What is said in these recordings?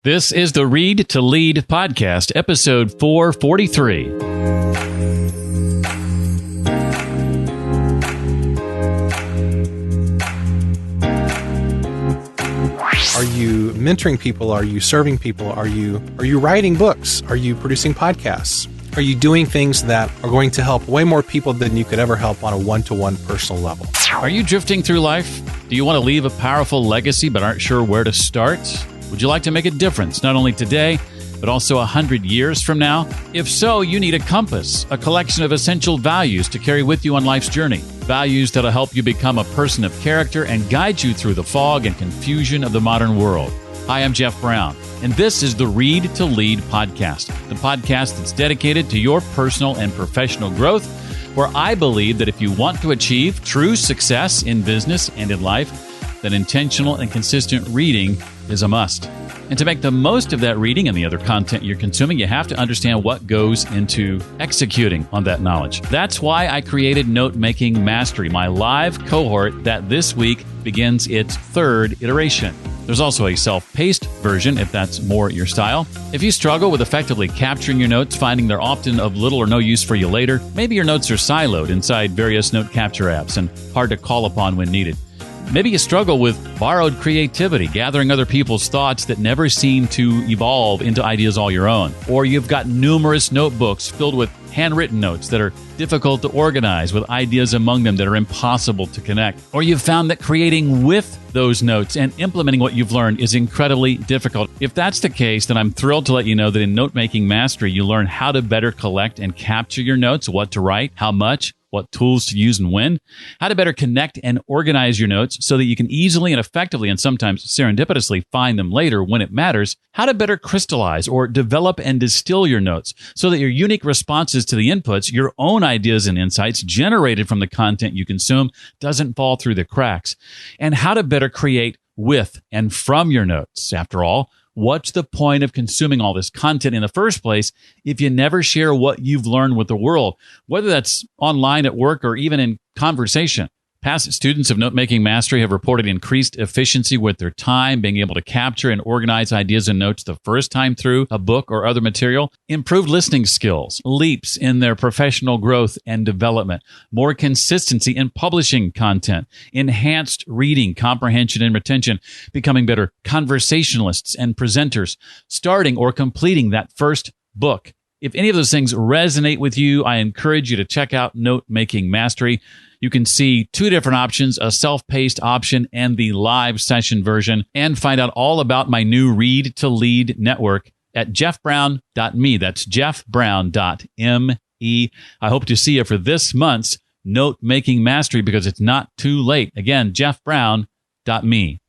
This is the Read to Lead podcast, episode 443. Are you mentoring people? Are you serving people? Are you writing books? Are you producing podcasts? Are you doing things that are going to help way more people than you could ever help on a one-to-one personal level? Are you drifting through life? Do you want to leave a powerful legacy but aren't sure where to start? Would you like to make a difference not only today, but also 100 years from now? If so, you need a compass, a collection of essential values to carry with you on life's journey. Values that'll help you become a person of character and guide you through the fog and confusion of the modern world. Hi, I'm Jeff Brown, and this is the Read to Lead podcast, the podcast that's dedicated to your personal and professional growth, where I believe that if you want to achieve true success in business and in life, then intentional and consistent reading is a must. And to make the most of that reading and the other content you're consuming, you have to understand what goes into executing on that knowledge. That's why I created Note Making Mastery, my live cohort that this week begins its third iteration. There's also a self-paced version if that's more your style. If you struggle with effectively capturing your notes, finding they're often of little or no use for you later, maybe your notes are siloed inside various note capture apps and hard to call upon when needed. Maybe you struggle with borrowed creativity, gathering other people's thoughts that never seem to evolve into ideas all your own. Or you've got numerous notebooks filled with handwritten notes that are difficult to organize with ideas among them that are impossible to connect. Or you've found that creating with those notes and implementing what you've learned is incredibly difficult. If that's the case, then I'm thrilled to let you know that in Note Making Mastery, you learn how to better collect and capture your notes, what to write, how much, what tools to use and when, how to better connect and organize your notes so that you can easily and effectively and sometimes serendipitously find them later when it matters, how to better crystallize or develop and distill your notes so that your unique responses to the inputs, your own ideas and insights generated from the content you consume doesn't fall through the cracks, and how to better create with and from your notes. After all, what's the point of consuming all this content in the first place if you never share what you've learned with the world, whether that's online at work or even in conversation? Past students of Note-Making Mastery have reported increased efficiency with their time, being able to capture and organize ideas and notes the first time through a book or other material, improved listening skills, leaps in their professional growth and development, more consistency in publishing content, enhanced reading, comprehension, and retention, becoming better conversationalists and presenters, starting or completing that first book. If any of those things resonate with you, I encourage you to check out Note-Making Mastery. You can see two different options, a self-paced option and the live session version, and find out all about my new Read to Lead network at jeffbrown.me. That's jeffbrown.me. I hope to see you for this month's Note-Making Mastery because it's not too late. Again, jeffbrown.me.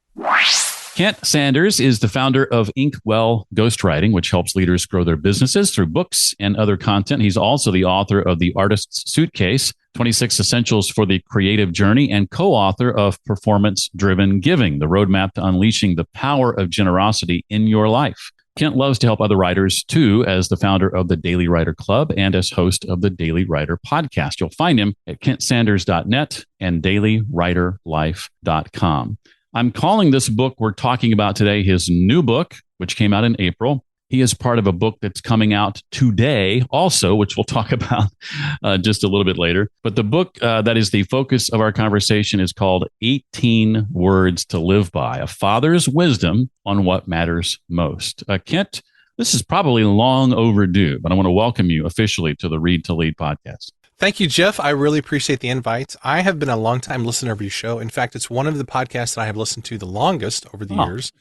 Kent Sanders is the founder of Inkwell Ghostwriting, which helps leaders grow their businesses through books and other content. He's also the author of The Artist's Suitcase, 26 Essentials for the Creative Journey, and co-author of Performance-Driven Giving, the roadmap to unleashing the power of generosity in your life. Kent loves to help other writers, too, as the founder of the Daily Writer Club and as host of the Daily Writer podcast. You'll find him at kentsanders.net and dailywriterlife.com. I'm calling this book we're talking about today his new book, which came out in April. He is part of a book that's coming out today also, which we'll talk about just a little bit later. But the book that is the focus of our conversation is called 18 Words to Live By, A Father's Wisdom on What Matters Most. Kent, this is probably long overdue, but I want to welcome you officially to the Read to Lead podcast. Thank you, Jeff. I really appreciate the invite. I have been a longtime listener of your show. In fact, it's one of the podcasts that I have listened to the longest over the years.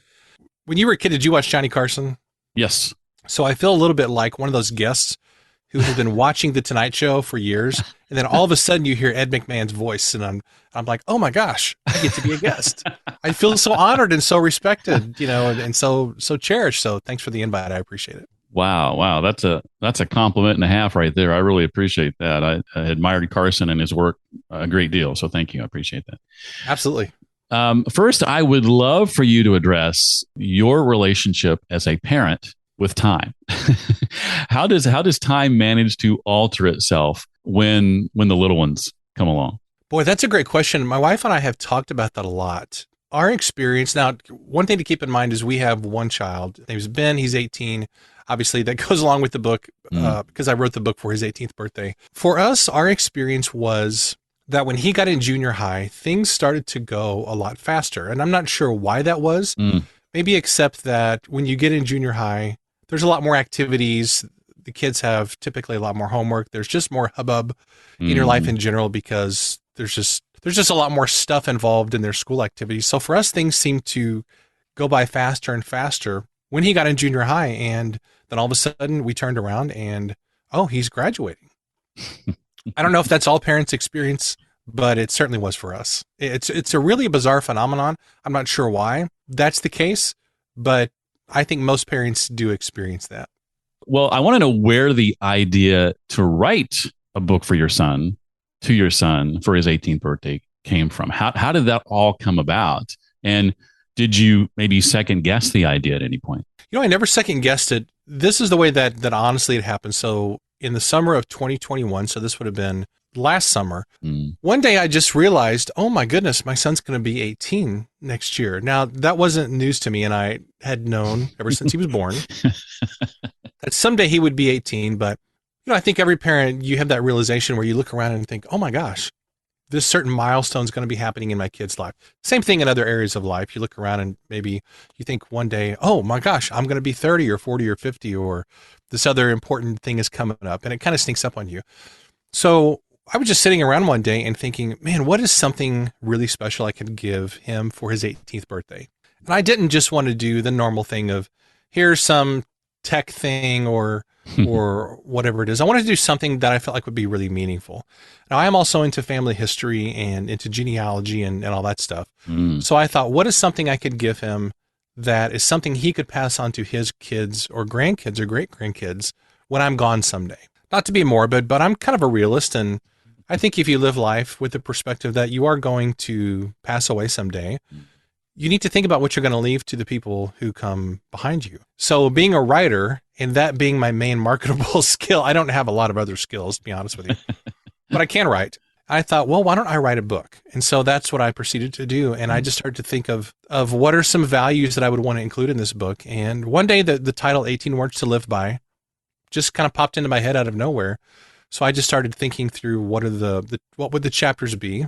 When you were a kid, did you watch Johnny Carson? Yes. So I feel a little bit like one of those guests who have been watching The Tonight Show for years, and then all of a sudden you hear Ed McMahon's voice, and I'm like, oh my gosh, I get to be a guest. I feel so honored and so respected, and so cherished. So thanks for the invite. I appreciate it. Wow. That's a compliment and a half right there. I really appreciate that. I admired Carson and his work a great deal. So thank you. I appreciate that. Absolutely. First, I would love for you to address your relationship as a parent with time. How does time manage to alter itself when the little ones come along? Boy, that's a great question. My wife and I have talked about that a lot. our experience now, one thing to keep in mind is we have one child. His name is Ben. He's 18. Obviously, that goes along with the book because I wrote the book for his 18th birthday. For us, our experience was that when he got in junior high, things started to go a lot faster. And I'm not sure why that was. Maybe except that when you get in junior high, there's a lot more activities. The kids have typically a lot more homework. There's just more hubbub in your life in general because there's just a lot more stuff involved in their school activities. So for us, things seem to go by faster and faster when he got in junior high. And then all of a sudden we turned around and, oh, he's graduating. I don't know if that's all parents experience, but it certainly was for us. It's a really bizarre phenomenon. I'm not sure why that's the case, but I think most parents do experience that. Well, I want to know where the idea to write a book for your son, to your son for his 18th birthday came from. How did that all come about? And did you maybe second guess the idea at any point? I never second guessed it. This is the way that honestly it happened. So in the summer of 2021, so this would have been last summer, one day I just realized, oh my goodness, my son's going to be 18 next year. Now, that wasn't news to me, and I had known ever since he was born that someday he would be 18. But, I think every parent, you have that realization where you look around and think, oh my gosh, this certain milestone is going to be happening in my kid's life. Same thing in other areas of life. You look around and maybe you think one day, oh my gosh, I'm going to be 30 or 40 or 50, or this other important thing is coming up, and it kind of sneaks up on you. So I was just sitting around one day and thinking, man, what is something really special I could give him for his 18th birthday? And I didn't just want to do the normal thing of here's some tech thing or whatever it is. I wanted to do something that I felt like would be really meaningful. Now, I am also into family history and into genealogy and all that stuff. So I thought, what is something I could give him that is something he could pass on to his kids or grandkids or great-grandkids when I'm gone someday? Not to be morbid, but I'm kind of a realist, and I think if you live life with the perspective that you are going to pass away someday, you need to think about what you're going to leave to the people who come behind you. So being a writer, and that being my main marketable skill, I don't have a lot of other skills, to be honest with you, but I can write. I thought, well, why don't I write a book? And so that's what I proceeded to do. And I just started to think of what are some values that I would want to include in this book. And one day the title 18 Words to Live By just kind of popped into my head out of nowhere. So I just started thinking through what would the chapters be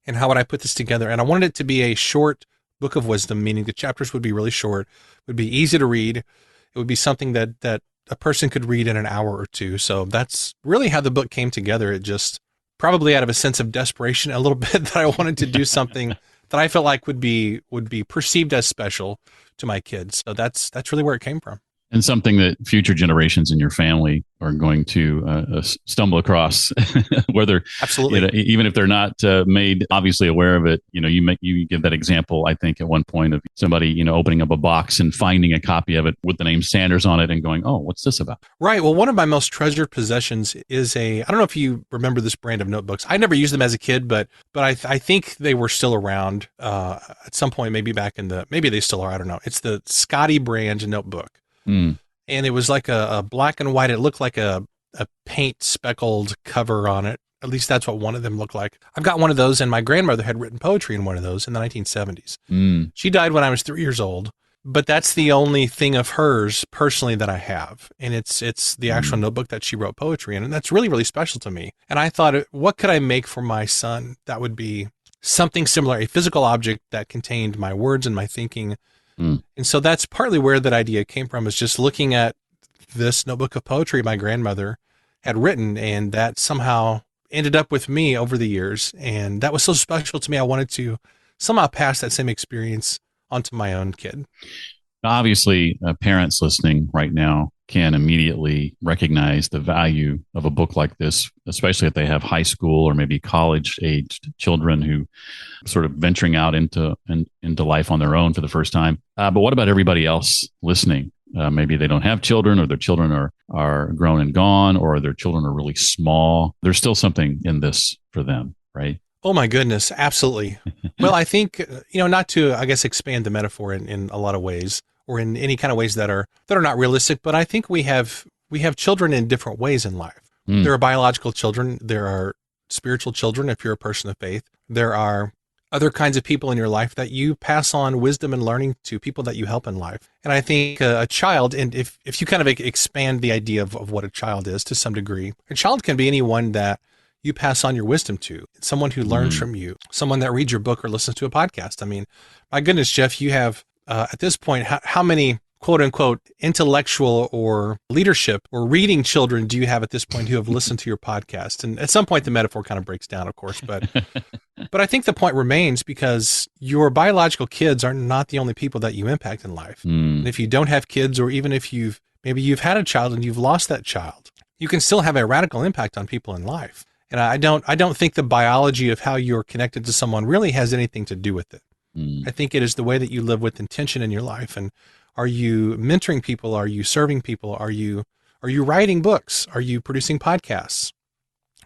and how would I put this together. And I wanted it to be a short book of wisdom, meaning the chapters would be really short, would be easy to read. It would be something that a person could read in an hour or two. So that's really how the book came together. It just probably out of a sense of desperation a little bit that I wanted to do something that I felt like would be perceived as special to my kids. So that's really where it came from. And something that future generations in your family are going to stumble across, whether absolutely, even if they're not made obviously aware of it. You give that example, I think, at one point of somebody opening up a box and finding a copy of it with the name Sanders on it and going, "Oh, what's this about?" Right. Well, one of my most treasured possessions is I don't know if you remember this brand of notebooks. I never used them as a kid, but I think they were still around at some point, maybe back maybe they still are. I don't know. It's the Scotty brand notebook. And it was like a black and white. It looked like a paint speckled cover on it. At least that's what one of them looked like. I've got one of those, and my grandmother had written poetry in one of those in the 1970s. She died when I was 3 years old, but that's the only thing of hers personally that I have. And it's the actual notebook that she wrote poetry in. And that's really, really special to me. And I thought, what could I make for my son that would be something similar, a physical object that contained my words and my thinking. And so that's partly where that idea came from, is just looking at this notebook of poetry my grandmother had written, and that somehow ended up with me over the years. And that was so special to me. I wanted to somehow pass that same experience onto my own kid. Obviously, parents listening right now can immediately recognize the value of a book like this, especially if they have high school or maybe college-aged children who sort of venturing out into life on their own for the first time. But what about everybody else listening? Maybe they don't have children, or their children are grown and gone, or their children are really small. There's still something in this for them, right? Oh my goodness, absolutely. Well, I think, not to, I guess, expand the metaphor in a lot of ways, or in any kind of ways that are not realistic, but I think we have children in different ways in life. There are biological children, there are spiritual children if you're a person of faith. There are other kinds of people in your life that you pass on wisdom and learning to, people that you help in life. And I think a child, and if you kind of expand the idea of what a child is to some degree, a child can be anyone that you pass on your wisdom to, someone who learns from you, someone that reads your book or listens to a podcast. I mean, my goodness, Jeff, you have at this point, how many quote unquote intellectual or leadership or reading children do you have at this point who have listened to your podcast? And at some point the metaphor kind of breaks down, of course, but I think the point remains, because your biological kids are not the only people that you impact in life. And if you don't have kids, or even if maybe you've had a child and you've lost that child, you can still have a radical impact on people in life. And I don't think the biology of how you're connected to someone really has anything to do with it. I think it is the way that you live with intention in your life. And are you mentoring people? Are you serving people? Are you writing books? Are you producing podcasts?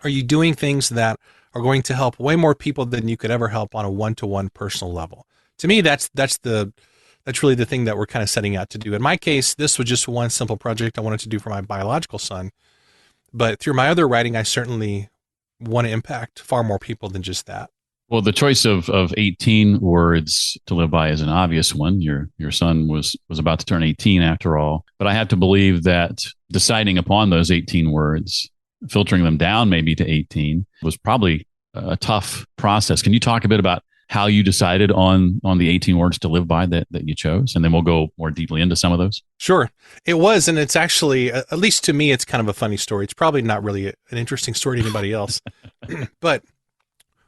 Are you doing things that are going to help way more people than you could ever help on a one-to-one personal level? To me, that's really the thing that we're kind of setting out to do. In my case, this was just one simple project I wanted to do for my biological son. But through my other writing, I certainly want to impact far more people than just that. Well, the choice of 18 words to live by is an obvious one. Your son was about to turn 18 after all. But I have to believe that deciding upon those 18 words, filtering them down maybe to 18, was probably a tough process. Can you talk a bit about how you decided on the 18 words to live by that you chose? And then we'll go more deeply into some of those. Sure. It was. And it's actually, at least to me, it's kind of a funny story. It's probably not really an interesting story to anybody else. But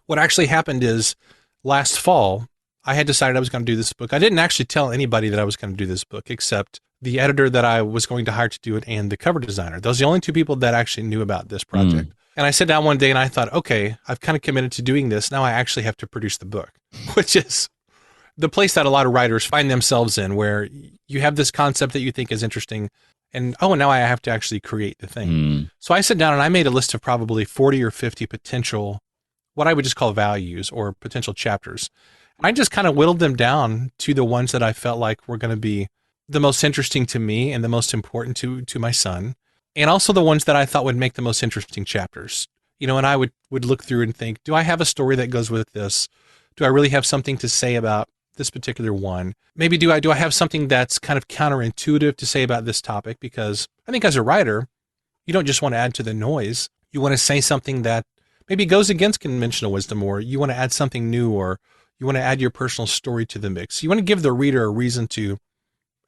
what actually happened is, last fall, I had decided I was going to do this book. I didn't actually tell anybody that I was going to do this book, except the editor that I was going to hire to do it and the cover designer. Those are the only two people that actually knew about this project. And I sat down one day and I thought, okay, I've kind of committed to doing this. Now I actually have to produce the book, which is the place that a lot of writers find themselves in, where you have this concept that you think is interesting, and now I have to actually create the thing. So I sat down and I made a list of probably 40 or 50 potential, what I would just call values or potential chapters. I just kind of whittled them down to the ones that I felt like were going to be the most interesting to me and the most important to my son, and also the ones that I thought would make the most interesting chapters. And I would look through and think, do I have a story that goes with this? Do I really have something to say about this particular one? Maybe do I have something that's kind of counterintuitive to say about this topic? Because I think as a writer, you don't just want to add to the noise. You want to say something that maybe goes against conventional wisdom, or you want to add something new, or you want to add your personal story to the mix. You want to give the reader a reason to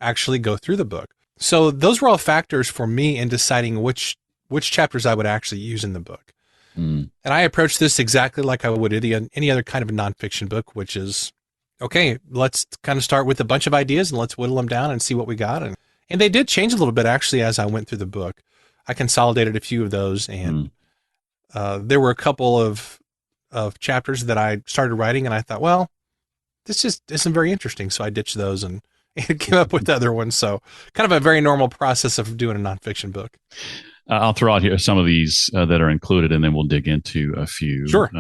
actually go through the book. So those were all factors for me in deciding which chapters I would actually use in the book. And I approached this exactly like I would any other kind of a nonfiction book, which is, okay, let's kind of start with a bunch of ideas and let's whittle them down and see what we got. And they did change a little bit, actually, as I went through the book. I consolidated a few of those, and there were a couple of chapters that I started writing, and I thought, well, this just isn't very interesting. So I ditched those and came up with the other ones. So kind of a very normal process of doing a nonfiction book. I'll throw out here some of these that are included, and then we'll dig into a few. Sure.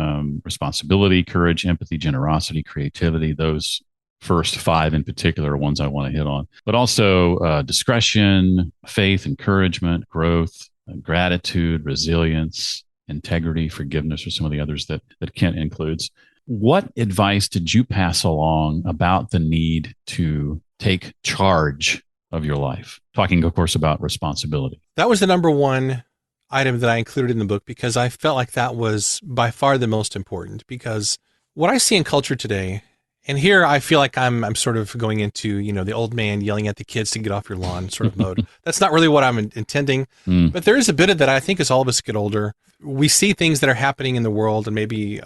Responsibility, courage, empathy, generosity, creativity. Those first 5 in particular are ones I want to hit on. But also discretion, faith, encouragement, growth, gratitude, resilience, integrity, forgiveness, or some of the others that Kent includes. What advice did you pass along about the need to take charge of your life? Talking, of course, about responsibility. That was the number one item that I included in the book, because I felt like that was by far the most important. Because what I see in culture today, and here I feel like I'm sort of going into, the old man yelling at the kids to get off your lawn sort of mode. That's not really what I'm intending. But there is a bit of that. I think as all of us get older, we see things that are happening in the world, and maybe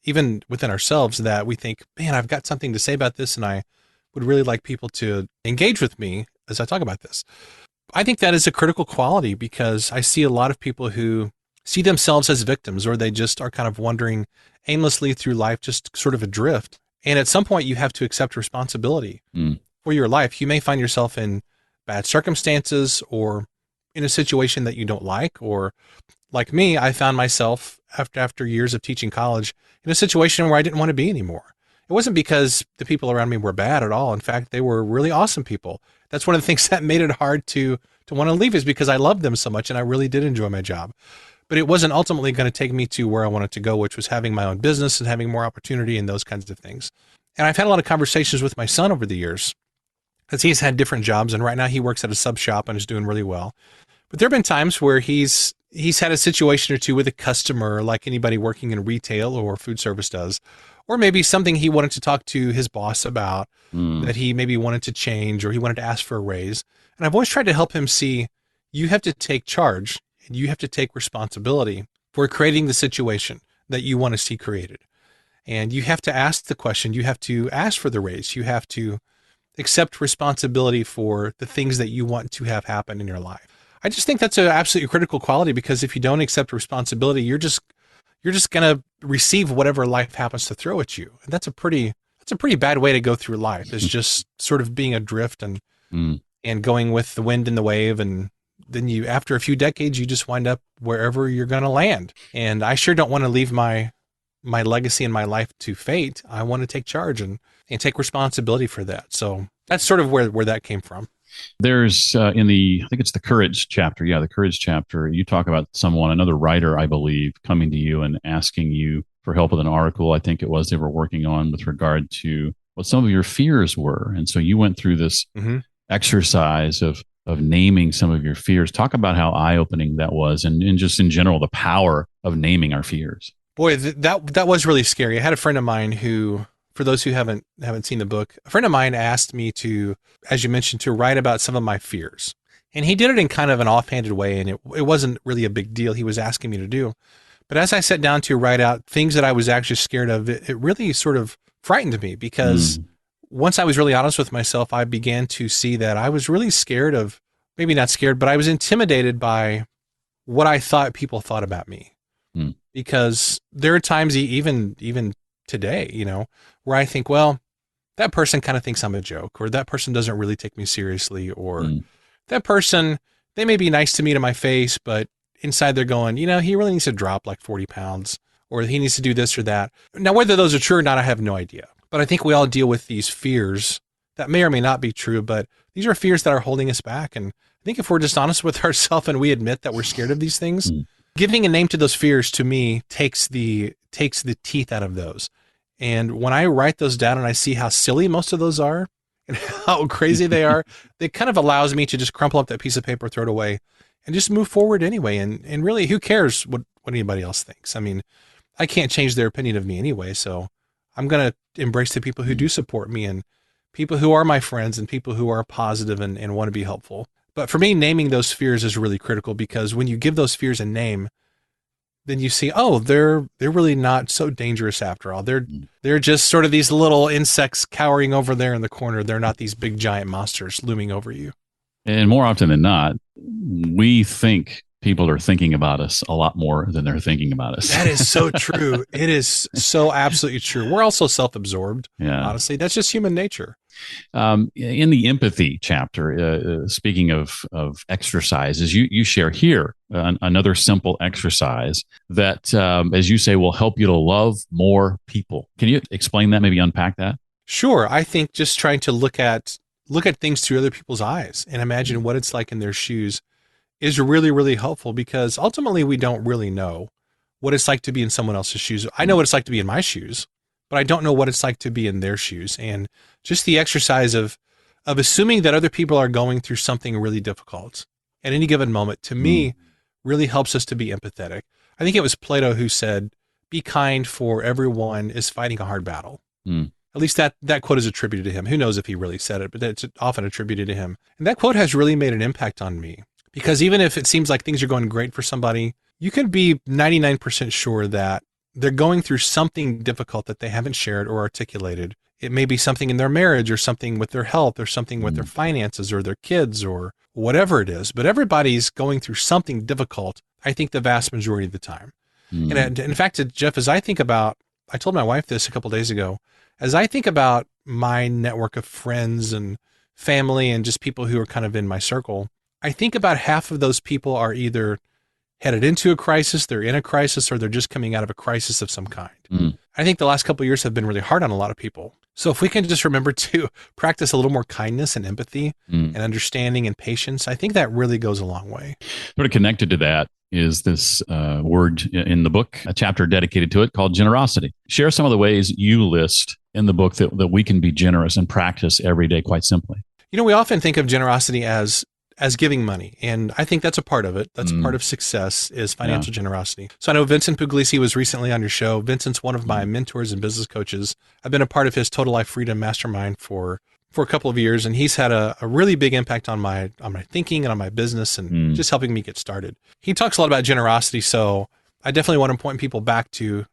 even within ourselves, that we think, man, I've got something to say about this, and I would really like people to engage with me as I talk about this. I think that is a critical quality, because I see a lot of people who see themselves as victims, or they just are kind of wandering aimlessly through life, just sort of adrift. And at some point you have to accept responsibility for your life. You may find yourself in bad circumstances, or in a situation that you don't like, or like me, I found myself after years of teaching college in a situation where I didn't want to be anymore. It wasn't because the people around me were bad at all. In fact, they were really awesome people. That's one of the things that made it hard to want to leave, is because I loved them so much and I really did enjoy my job. but it wasn't ultimately going to take me to where I wanted to go, which was having my own business and having more opportunity and those kinds of things. And I've had a lot of conversations with my son over the years, because he's had different jobs, and right now he works at a sub shop and is doing really well. But there have been times where he's had a situation or two with a customer, like anybody working in retail or food service does, or maybe something he wanted to talk to his boss about that he maybe wanted to change, or he wanted to ask for a raise. And I've always tried to help him see, you have to take charge and you have to take responsibility for creating the situation that you want to see created. And you have to ask the question, you have to ask for the raise, you have to accept responsibility for the things that you want to have happen in your life. I just think that's an absolutely critical quality, because if you don't accept responsibility, you're just going to receive whatever life happens to throw at you. And that's a pretty bad way to go through life, is just sort of being adrift and going with the wind and the wave. And then you, after a few decades, you just wind up wherever you're going to land. And I sure don't want to leave my legacy in my life to fate. I want to take charge and take responsibility for that. So that's sort of where that came from. There's I think it's the courage chapter. Yeah, the courage chapter. You talk about another writer, I believe, coming to you and asking you for help with an article, I think it was, they were working on with regard to what some of your fears were. And so you went through this exercise of naming some of your fears. Talk about how eye-opening that was, and just in general, the power of naming our fears. Boy, that was really scary. I had a friend of mine who, for those who haven't seen the book, a friend of mine asked me to, as you mentioned, to write about some of my fears. And he did it in kind of an offhanded way, and it wasn't really a big deal he was asking me to do. But as I sat down to write out things that I was actually scared of, it really sort of frightened me, because once I was really honest with myself, I began to see that I was really scared of, maybe not scared, but I was intimidated by what I thought people thought about me. Because there are times, even today, where I think, well, that person kind of thinks I'm a joke, or that person doesn't really take me seriously, or that person, they may be nice to me to my face, but inside they're going, he really needs to drop like 40 pounds, or he needs to do this or that. Now, whether those are true or not, I have no idea. But I think we all deal with these fears that may or may not be true, but these are fears that are holding us back. And I think if we're just honest with ourselves and we admit that we're scared of these things, giving a name to those fears, to me, takes the teeth out of those. And when I write those down and I see how silly most of those are and how crazy they are, it kind of allows me to just crumple up that piece of paper, throw it away, and just move forward anyway. And really, who cares what anybody else thinks? I mean, I can't change their opinion of me anyway, so I'm going to embrace the people who do support me, and people who are my friends, and people who are positive and want to be helpful. But for me, naming those fears is really critical, because when you give those fears a name, then you see, oh, they're really not so dangerous after all. They're just sort of these little insects cowering over there in the corner. They're not these big giant monsters looming over you. And more often than not, we think people are thinking about us a lot more than they're thinking about us. That is so true. It is so absolutely true. We're also self-absorbed. Yeah. Honestly, that's just human nature. In the empathy chapter, speaking of exercises, you share here another simple exercise that, as you say, will help you to love more people. Can you explain that? Maybe unpack that? Sure. I think just trying to look at things through other people's eyes and imagine what it's like in their shoes is really, really helpful, because ultimately we don't really know what it's like to be in someone else's shoes. I know what it's like to be in my shoes, but I don't know what it's like to be in their shoes. And just the exercise of assuming that other people are going through something really difficult at any given moment, to me, really helps us to be empathetic. I think it was Plato who said, "Be kind, for everyone is fighting a hard battle." At least that quote is attributed to him. Who knows if he really said it, but it's often attributed to him. And that quote has really made an impact on me, because even if it seems like things are going great for somebody, you can be 99% sure that they're going through something difficult that they haven't shared or articulated. It may be something in their marriage, or something with their health, or something with their finances, or their kids, or whatever it is. But everybody's going through something difficult, I think, the vast majority of the time. And in fact, Jeff, as I think about, I told my wife this a couple of days ago, as I think about my network of friends and family and just people who are kind of in my circle, I think about half of those people are either headed into a crisis, they're in a crisis, or they're just coming out of a crisis of some kind. I think the last couple of years have been really hard on a lot of people. So if we can just remember to practice a little more kindness and empathy and understanding and patience, I think that really goes a long way. Sort of connected to that, is this word in the book, a chapter dedicated to it called generosity. Share some of the ways you list in the book that we can be generous and practice every day, quite simply. We often think of generosity as giving money. And I think that's a part of it. That's part of success is financial generosity. So I know Vincent Puglisi was recently on your show. Vincent's one of my mentors and business coaches. I've been a part of his Total Life Freedom Mastermind for a couple of years, and he's had a really big impact on my thinking and on my business and just helping me get started. He talks a lot about generosity, so I definitely want to point people back to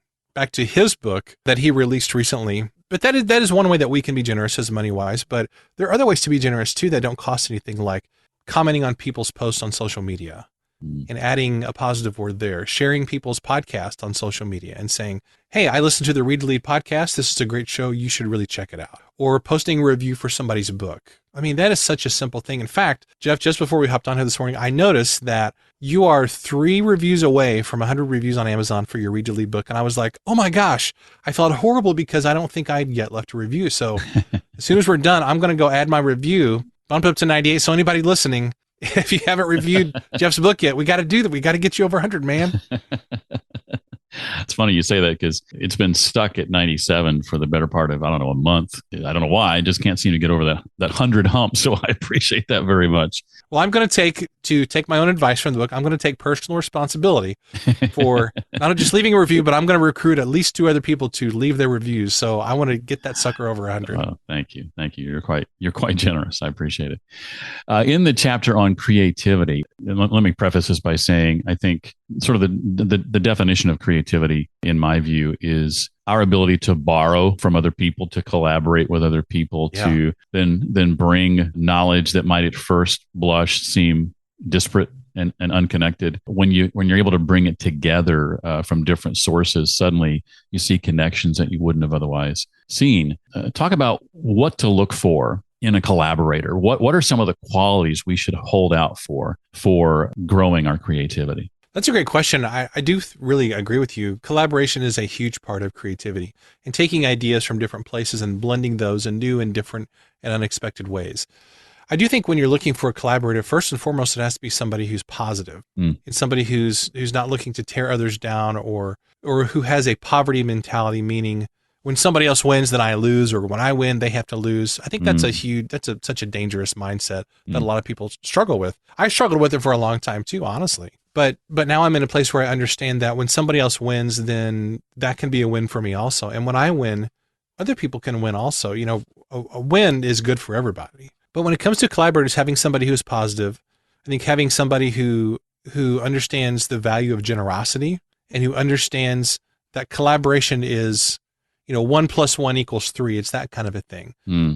his book that he released recently. But that is one way that we can be generous as money-wise. But there are other ways to be generous too that don't cost anything, like commenting on people's posts on social media and adding a positive word there, sharing people's podcast on social media and saying, hey, I listened to the Read to Lead podcast. This is a great show. You should really check it out. Or posting a review for somebody's book. I mean, that is such a simple thing. In fact, Jeff, just before we hopped on here this morning, I noticed that you are 3 reviews away from 100 reviews on Amazon for your Read to Lead book. And I was like, oh my gosh, I felt horrible because I don't think I'd yet left a review. So as soon as we're done, I'm going to go add my review, bump it up to 98. So anybody listening, if you haven't reviewed Jeff's book yet, we got to do that. We got to get you over 100, man. It's funny you say that because it's been stuck at 97 for the better part of, a month. I don't know why. I just can't seem to get over that 100 hump. So I appreciate that very much. Well, I'm going to take my own advice from the book. I'm going to take personal responsibility for not just leaving a review, but I'm going to recruit at least 2 other people to leave their reviews. So I want to get that sucker over 100. Oh, thank you. You're quite generous. I appreciate it. In the chapter on creativity, and let me preface this by saying, I think sort of the definition of creativity, in my view, is our ability to borrow from other people, to collaborate with other people, to then bring knowledge that might at first blush seem disparate and unconnected. When you're able to bring it together from different sources, suddenly you see connections that you wouldn't have otherwise seen. Talk about what to look for in a collaborator. What are some of the qualities we should hold out for growing our creativity? That's a great question. I do really agree with you. Collaboration is a huge part of creativity, and taking ideas from different places and blending those in new and different and unexpected ways. I do think when you're looking for a collaborator, first and foremost, it has to be somebody who's positive and somebody who's not looking to tear others down or who has a poverty mentality, meaning when somebody else wins, then I lose, or when I win, they have to lose. I think that's such a dangerous mindset that a lot of people struggle with. I struggled with it for a long time too, honestly. But now I'm in a place where I understand that when somebody else wins, then that can be a win for me also. And when I win, other people can win also. A win is good for everybody. But when it comes to collaborators, having somebody who's positive, I think having somebody who understands the value of generosity and who understands that collaboration is, 1 + 1 = 3. It's that kind of a thing.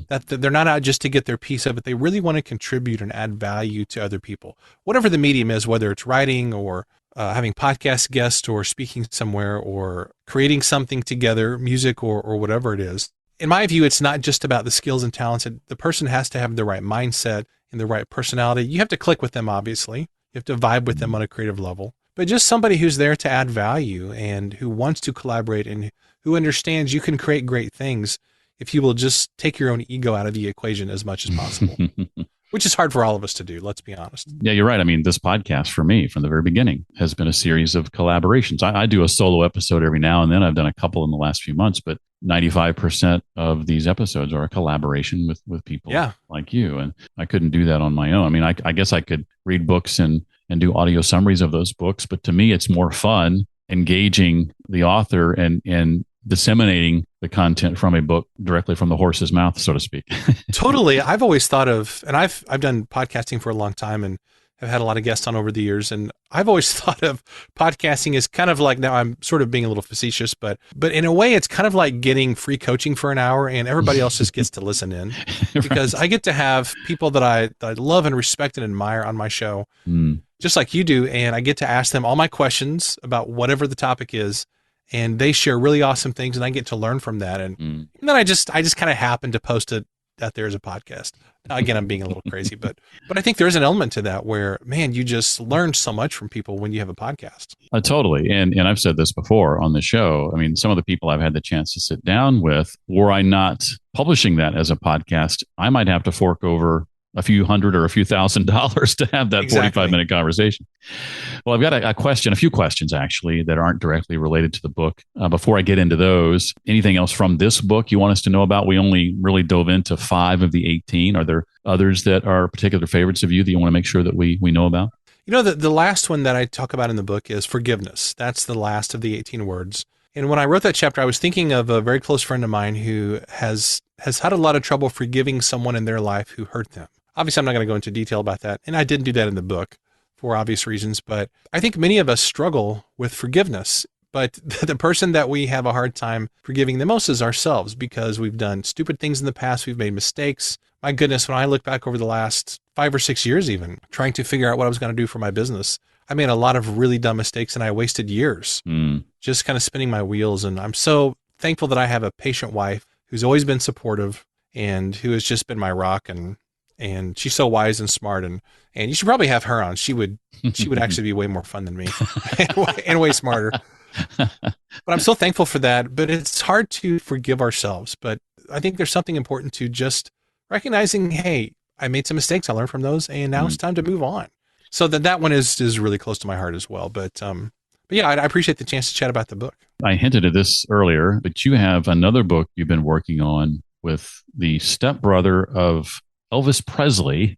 That they're not out just to get their piece of it. They really want to contribute and add value to other people, whatever the medium is, whether it's writing or having podcast guests or speaking somewhere or creating something together, music or whatever it is. In my view, it's not just about the skills and talents. The person has to have the right mindset and the right personality. You have to click with them, obviously. You have to vibe with them on a creative level. But just somebody who's there to add value and who wants to collaborate and who understands you can create great things if you will just take your own ego out of the equation as much as possible, which is hard for all of us to do, let's be honest. Yeah, you're right. I mean, this podcast for me from the very beginning has been a series of collaborations. I do a solo episode every now and then. I've done a couple in the last few months, but 95% of these episodes are a collaboration with people like you. And I couldn't do that on my own. I mean, I guess I could read books and do audio summaries of those books, but to me, it's more fun engaging the author and disseminating the content from a book directly from the horse's mouth, so to speak. Totally. I've always thought of, and I've done podcasting for a long time and have had a lot of guests on over the years. And I've always thought of podcasting as kind of like, now I'm sort of being a little facetious, but in a way it's kind of like getting free coaching for an hour and everybody else just gets to listen in because I get to have people that I love and respect and admire on my show, just like you do. And I get to ask them all my questions about whatever the topic is. And they share really awesome things, and I get to learn from that. And then I just kind of happen to post it out there as a podcast. Now, again, I'm being a little crazy, but I think there is an element to that where, man, you just learn so much from people when you have a podcast. Totally. And I've said this before on the show. I mean, some of the people I've had the chance to sit down with, were I not publishing that as a podcast, I might have to fork over a few hundred or a few $1,000s to have that Exactly. 45-minute conversation. Well, I've got a few questions actually that aren't directly related to the book. Before I get into those, anything else from this book you want us to know about? We only really dove into 5 of the 18. Are there others that are particular favorites of you that you want to make sure that we know about? You know, the last one that I talk about in the book is forgiveness. That's the last of the 18 words. And when I wrote that chapter, I was thinking of a very close friend of mine who has had a lot of trouble forgiving someone in their life who hurt them. Obviously, I'm not going to go into detail about that. And I didn't do that in the book for obvious reasons. But I think many of us struggle with forgiveness. But the person that we have a hard time forgiving the most is ourselves, because we've done stupid things in the past. We've made mistakes. My goodness, when I look back over the last 5 or 6 years, even trying to figure out what I was going to do for my business, I made a lot of really dumb mistakes, and I wasted years just kind of spinning my wheels. And I'm so thankful that I have a patient wife who's always been supportive and who has just been my rock. And she's so wise and smart. And you should probably have her on. She would actually be way more fun than me and way smarter. But I'm so thankful for that. But it's hard to forgive ourselves. But I think there's something important to just recognizing, hey, I made some mistakes. I learned from those, and now it's time to move on. So that one is really close to my heart as well. But yeah, I appreciate the chance to chat about the book. I hinted at this earlier, but you have another book you've been working on with the stepbrother of Elvis Presley.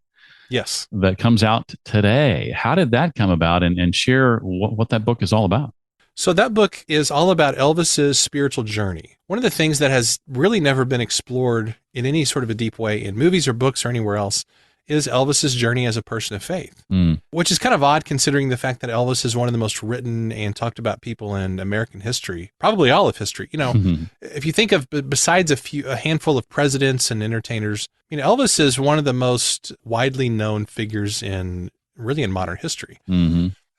Yes. That comes out today. How did that come about? And share what that book is all about. So that book is all about Elvis's spiritual journey. One of the things that has really never been explored in any sort of a deep way in movies or books or anywhere else is Elvis's journey as a person of faith, which is kind of odd considering the fact that Elvis is one of the most written and talked about people in American history, probably all of history. You know, if you think of, besides a handful of presidents and entertainers, you know, Elvis is one of the most widely known figures in modern history.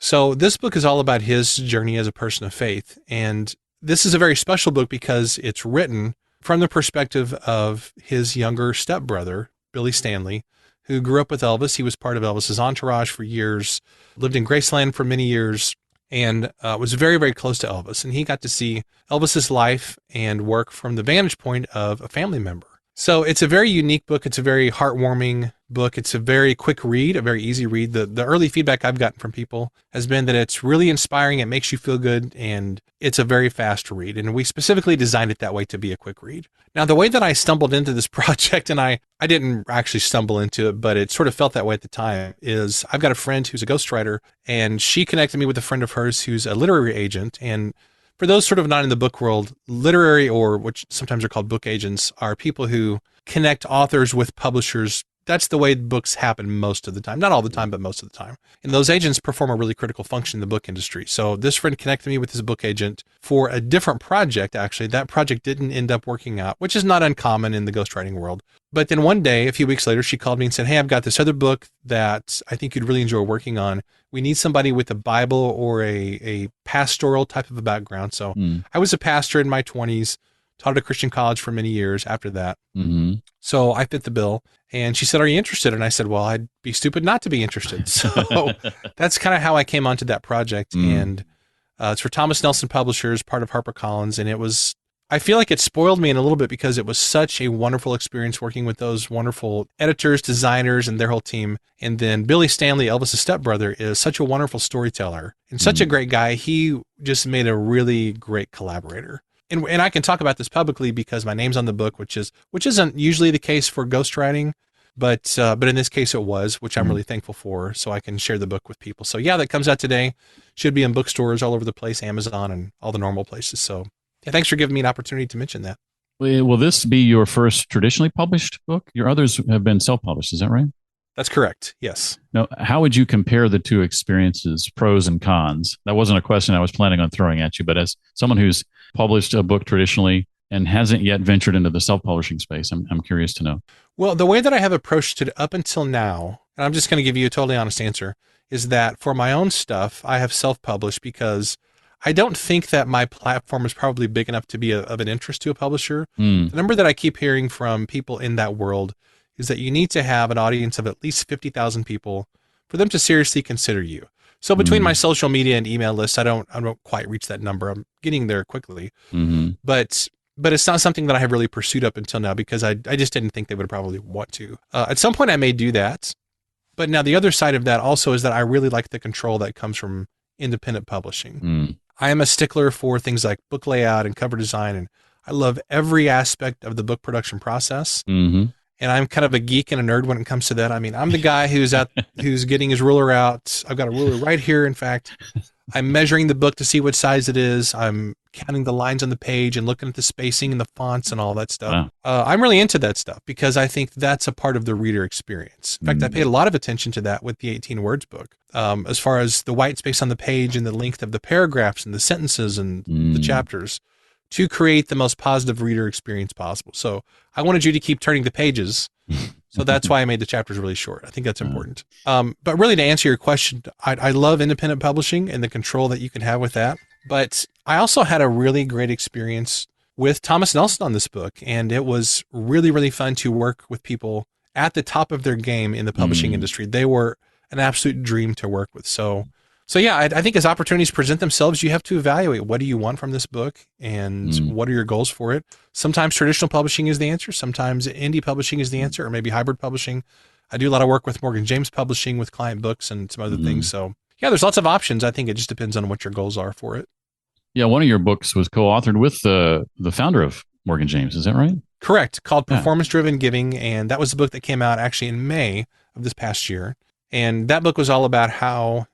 So this book is all about his journey as a person of faith. And this is a very special book because it's written from the perspective of his younger stepbrother, Billy Stanley, who grew up with Elvis. He was part of Elvis's entourage for years, lived in Graceland for many years, and was very, very close to Elvis. And he got to see Elvis's life and work from the vantage point of a family member. So it's a very unique book. It's a very heartwarming book. It's a very quick read, a very easy read. The early feedback I've gotten from people has been that it's really inspiring. It makes you feel good, and it's a very fast read. And we specifically designed it that way to be a quick read. Now, the way that I stumbled into this project, and I didn't actually stumble into it, but it sort of felt that way at the time, is I've got a friend who's a ghostwriter, and she connected me with a friend of hers who's a literary agent. And for those sort of not in the book world, literary, or which sometimes are called book agents, are people who connect authors with publishers. That's the way books happen most of the time. Not all the time, but most of the time. And those agents perform a really critical function in the book industry. So this friend connected me with his book agent for a different project, actually. That project didn't end up working out, which is not uncommon in the ghostwriting world. But then one day, a few weeks later, she called me and said, hey, I've got this other book that I think you'd really enjoy working on. We need somebody with a Bible or a pastoral type of a background. So I was a pastor in my 20s, taught at a Christian college for many years after that. So I fit the bill. And she said, are you interested? And I said, well, I'd be stupid not to be interested. So that's kind of how I came onto that project. And it's for Thomas Nelson Publishers, part of HarperCollins. And I feel like it spoiled me in a little bit because it was such a wonderful experience working with those wonderful editors, designers, and their whole team. And then Billy Stanley, Elvis' stepbrother, is such a wonderful storyteller and such a great guy. He just made a really great collaborator. And I can talk about this publicly because my name's on the book, which isn't usually the case for ghostwriting, but in this case it was, which I'm really thankful for. So I can share the book with people. So yeah, that comes out today. Should be in bookstores all over the place, Amazon and all the normal places. So yeah, thanks for giving me an opportunity to mention that. Will this be your first traditionally published book? Your others have been self-published, is that right? That's correct. Yes. Now, how would you compare the two experiences, pros and cons? That wasn't a question I was planning on throwing at you, but as someone who's published a book traditionally and hasn't yet ventured into the self-publishing space, I'm curious to know. Well, the way that I have approached it up until now, and I'm just going to give you a totally honest answer, is that for my own stuff, I have self-published because I don't think that my platform is probably big enough to be of an interest to a publisher. The number that I keep hearing from people in that world is that you need to have an audience of at least 50,000 people for them to seriously consider you. So between my social media and email lists, I don't quite reach that number. I'm getting there quickly. But but it's not something that I have really pursued up until now because I just didn't think they would probably want to. At some point I may do that. But now the other side of that also is that I really like the control that comes from independent publishing. Mm. I am a stickler for things like book layout and cover design, and I love every aspect of the book production process. Mm-hmm. And I'm kind of a geek and a nerd when it comes to that. I mean, I'm the guy who's getting his ruler out. I've got a ruler right here. In fact, I'm measuring the book to see what size it is. I'm counting the lines on the page and looking at the spacing and the fonts and all that stuff. Wow. I'm really into that stuff because I think that's a part of the reader experience. In fact, I paid a lot of attention to that with the 18 words book, as far as the white space on the page and the length of the paragraphs and the sentences and the chapters, to create the most positive reader experience possible. So I wanted you to keep turning the pages. So that's why I made the chapters really short. I think that's important. But really, to answer your question, I love independent publishing and the control that you can have with that. But I also had a really great experience with Thomas Nelson on this book. And it was really, really fun to work with people at the top of their game in the publishing industry. They were an absolute dream to work with. So yeah, I think as opportunities present themselves, you have to evaluate what do you want from this book and what are your goals for it. Sometimes traditional publishing is the answer. Sometimes indie publishing is the answer, or maybe hybrid publishing. I do a lot of work with Morgan James Publishing with client books and some other things. So yeah, there's lots of options. I think it just depends on what your goals are for it. Yeah, one of your books was co-authored with the founder of Morgan James. Is that right? Correct. Called Performance Driven Giving. And that was the book that came out actually in May of this past year. And that book was all about how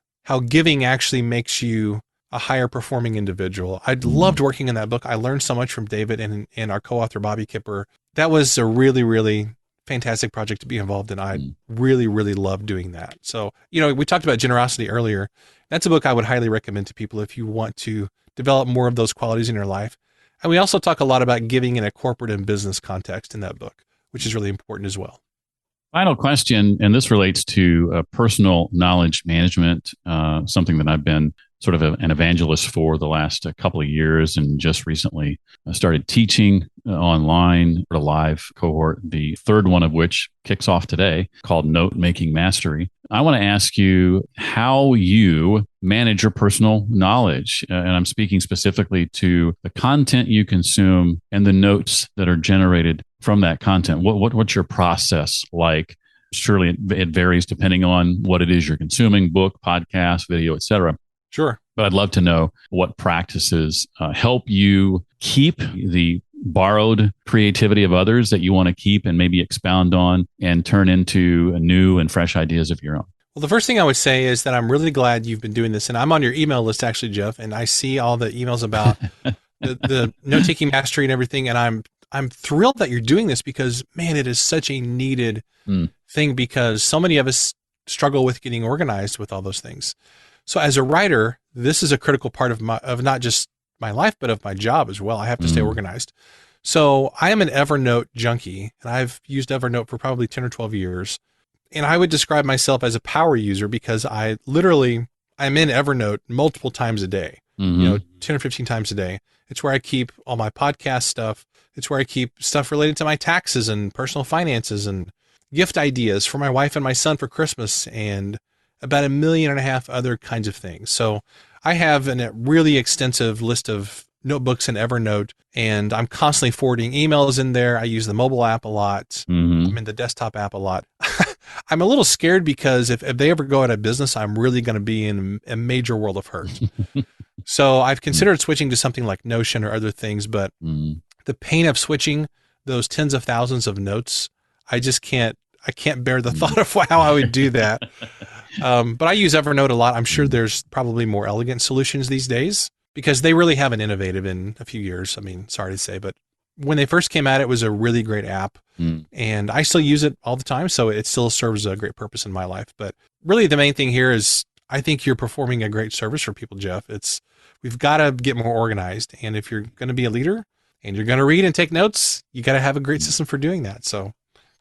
giving actually makes you a higher performing individual. I loved working in that book. I learned so much from David and our co-author, Bobby Kipper. That was a really, really fantastic project to be involved in. I really, really loved doing that. So, we talked about generosity earlier. That's a book I would highly recommend to people if you want to develop more of those qualities in your life. And we also talk a lot about giving in a corporate and business context in that book, which is really important as well. Final question, and this relates to personal knowledge management, something that I've been sort of an evangelist for the last couple of years, and just recently started teaching online a live cohort, the third one of which kicks off today, called Note Making Mastery. I want to ask you how you manage your personal knowledge. And I'm speaking specifically to the content you consume and the notes that are generated from that content. What's your process like? Surely it varies depending on what it is you're consuming, book, podcast, video, etc. Sure. But I'd love to know what practices help you keep the borrowed creativity of others that you want to keep and maybe expound on and turn into new and fresh ideas of your own. Well, the first thing I would say is that I'm really glad you've been doing this. And I'm on your email list, actually, Jeff, and I see all the emails about the note-taking mastery and everything. And I'm thrilled that you're doing this because, man, it is such a needed thing because so many of us struggle with getting organized with all those things. So as a writer, this is a critical part of not just my life, but of my job as well. I have to stay organized. So I am an Evernote junkie, and I've used Evernote for probably 10 or 12 years. And I would describe myself as a power user because I'm in Evernote multiple times a day, 10 or 15 times a day. It's where I keep all my podcast stuff. It's where I keep stuff related to my taxes and personal finances and gift ideas for my wife and my son for Christmas and about 1.5 million other kinds of things. So I have a really extensive list of notebooks in Evernote, and I'm constantly forwarding emails in there. I use the mobile app a lot. I'm in the desktop app a lot. I'm a little scared because if they ever go out of business, I'm really going to be in a major world of hurt. So I've considered switching to something like Notion or other things, but the pain of switching those tens of thousands of notes, I can't bear the thought of how I would do that. But I use Evernote a lot. I'm sure there's probably more elegant solutions these days because they really haven't innovated in a few years. I mean, sorry to say, but when they first came out, it was a really great app and I still use it all the time. So it still serves a great purpose in my life. But really the main thing here is I think you're performing a great service for people, Jeff. We've got to get more organized. And if you're going to be a leader and you're going to read and take notes, you got to have a great system for doing that. So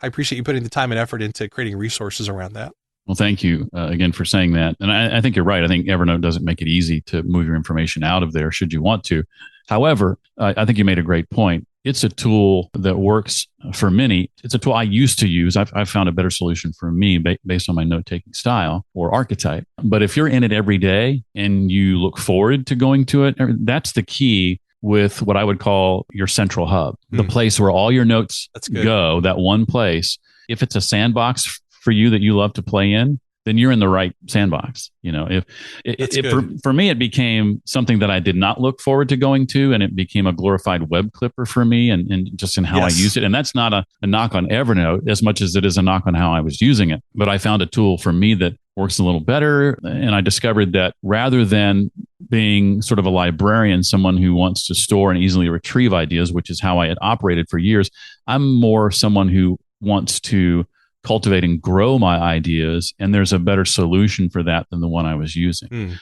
I appreciate you putting the time and effort into creating resources around that. Well, thank you again for saying that. And I think you're right. I think Evernote doesn't make it easy to move your information out of there should you want to. However, I think you made a great point. It's a tool that works for many. It's a tool I used to use. I've found a better solution for me based on my note-taking style or archetype. But if you're in it every day and you look forward to going to it, that's the key. with what I would call your central hub, the place where all your notes go, that one place. If it's a sandbox for you that you love to play in, then you're in the right sandbox. For me, it became something that I did not look forward to going to, and it became a glorified web clipper for me and just in how I use it. And that's not a knock on Evernote as much as it is a knock on how I was using it. But I found a tool for me that works a little better. And I discovered that rather than being sort of a librarian, someone who wants to store and easily retrieve ideas, which is how I had operated for years, I'm more someone who wants to cultivate and grow my ideas. And there's a better solution for that than the one I was using.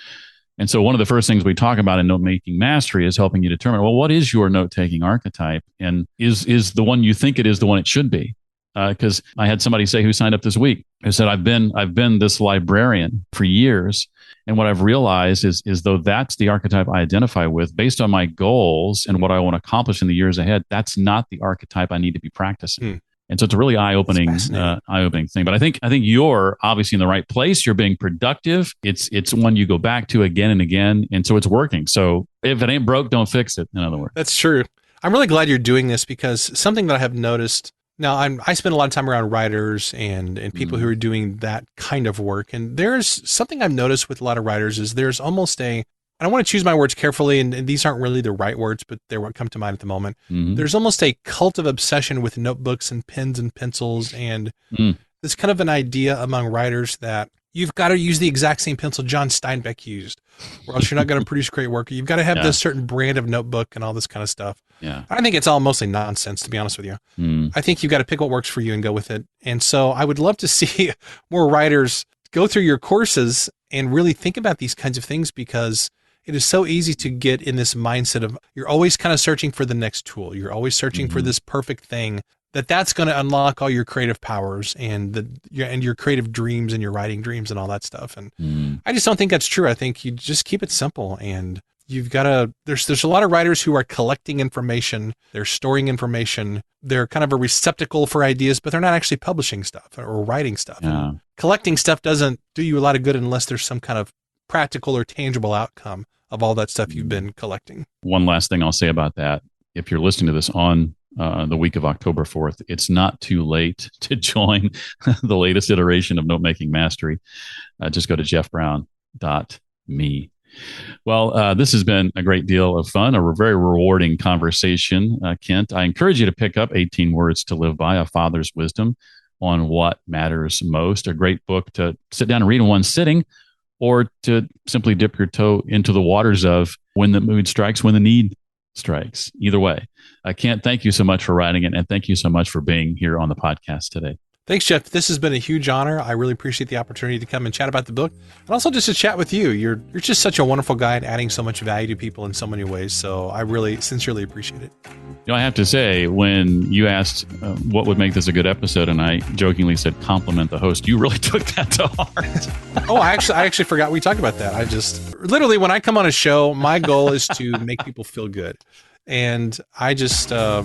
And so one of the first things we talk about in note-making mastery is helping you determine, well, what is your note-taking archetype? And is the one you think it is the one it should be? Because I had somebody say who signed up this week who said, I've been this librarian for years. And what I've realized is though that's the archetype I identify with, based on my goals and what I want to accomplish in the years ahead, that's not the archetype I need to be practicing. And so it's a really eye-opening thing. But I think you're obviously in the right place. You're being productive. It's one you go back to again and again. And so it's working. So if it ain't broke, don't fix it, in other words. That's true. I'm really glad you're doing this, because something that I have noticed, now I spend a lot of time around writers and people who are doing that kind of work. And there's something I've noticed with a lot of writers is there's almost I don't want to choose my words carefully, and these aren't really the right words, but they're what come to mind at the moment. There's almost a cult of obsession with notebooks and pens and pencils, and there's kind of an idea among writers that you've got to use the exact same pencil John Steinbeck used, or else you're not going to produce great work. You've got to have this certain brand of notebook and all this kind of stuff. I think it's all mostly nonsense, to be honest with you. I think you've got to pick what works for you and go with it. And so I would love to see more writers go through your courses and really think about these kinds of things, because it is so easy to get in this mindset of you're always kind of searching for the next tool. You're always searching for this perfect thing that's going to unlock all your creative powers and your creative dreams and your writing dreams and all that stuff. And I just don't think that's true. I think you just keep it simple, and you've got to, there's a lot of writers who are collecting information. They're storing information. They're kind of a receptacle for ideas, but they're not actually publishing stuff or writing stuff. Collecting stuff doesn't do you a lot of good unless there's some kind of practical or tangible outcome of all that stuff you've been collecting. One last thing I'll say about that. If you're listening to this on the week of October 4th, it's not too late to join the latest iteration of Note-Making Mastery. Just go to jeffbrown.me. Well, this has been a great deal of fun, a very rewarding conversation, Kent. I encourage you to pick up 18 Words to Live By, A Father's Wisdom on What Matters Most, a great book to sit down and read in one sitting, or to simply dip your toe into the waters of when the mood strikes, when the need strikes. Either way, I can't thank you so much for writing it, and thank you so much for being here on the podcast today. Thanks, Jeff. This has been a huge honor. I really appreciate the opportunity to come and chat about the book, and also just to chat with you. You're just such a wonderful guy and adding so much value to people in so many ways. So I really sincerely appreciate it. I have to say, when you asked what would make this a good episode, and I jokingly said compliment the host, you really took that to heart. I actually forgot we talked about that. I just literally, when I come on a show, my goal is to make people feel good, and I just I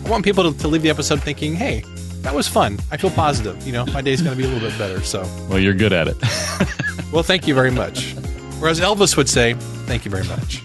want people to leave the episode thinking, "Hey, that was fun. I feel positive. My day's going to be a little bit better." So, well, you're good at it. Well, thank you very much. Or as Elvis would say, thank you very much.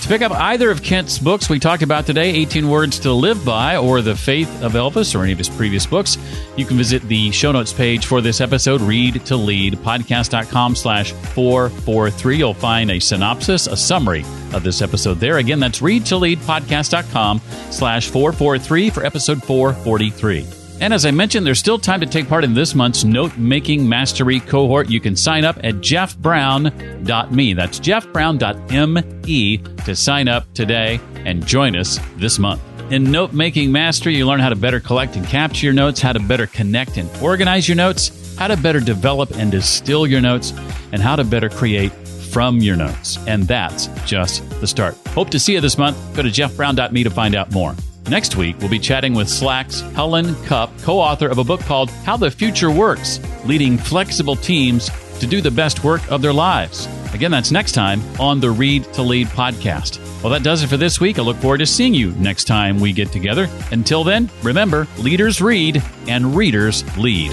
To pick up either of Kent's books we talked about today, 18 Words to Live By, or The Faith of Elvis, or any of his previous books, you can visit the show notes page for this episode, readtoleadpodcast.com/443. You'll find a synopsis, a summary of this episode there. Again, that's readtoleadpodcast.com/443 for episode 443. And as I mentioned, there's still time to take part in this month's Note-Making Mastery cohort. You can sign up at jeffbrown.me. That's jeffbrown.me to sign up today and join us this month. In Note-Making Mastery, you learn how to better collect and capture your notes, how to better connect and organize your notes, how to better develop and distill your notes, and how to better create from your notes. And that's just the start. Hope to see you this month. Go to jeffbrown.me to find out more. Next week, we'll be chatting with Slack's Helen Cupp, co-author of a book called How the Future Works, Leading Flexible Teams to Do the Best Work of Their Lives. Again, that's next time on the Read to Lead podcast. Well, that does it for this week. I look forward to seeing you next time we get together. Until then, remember, leaders read and readers lead.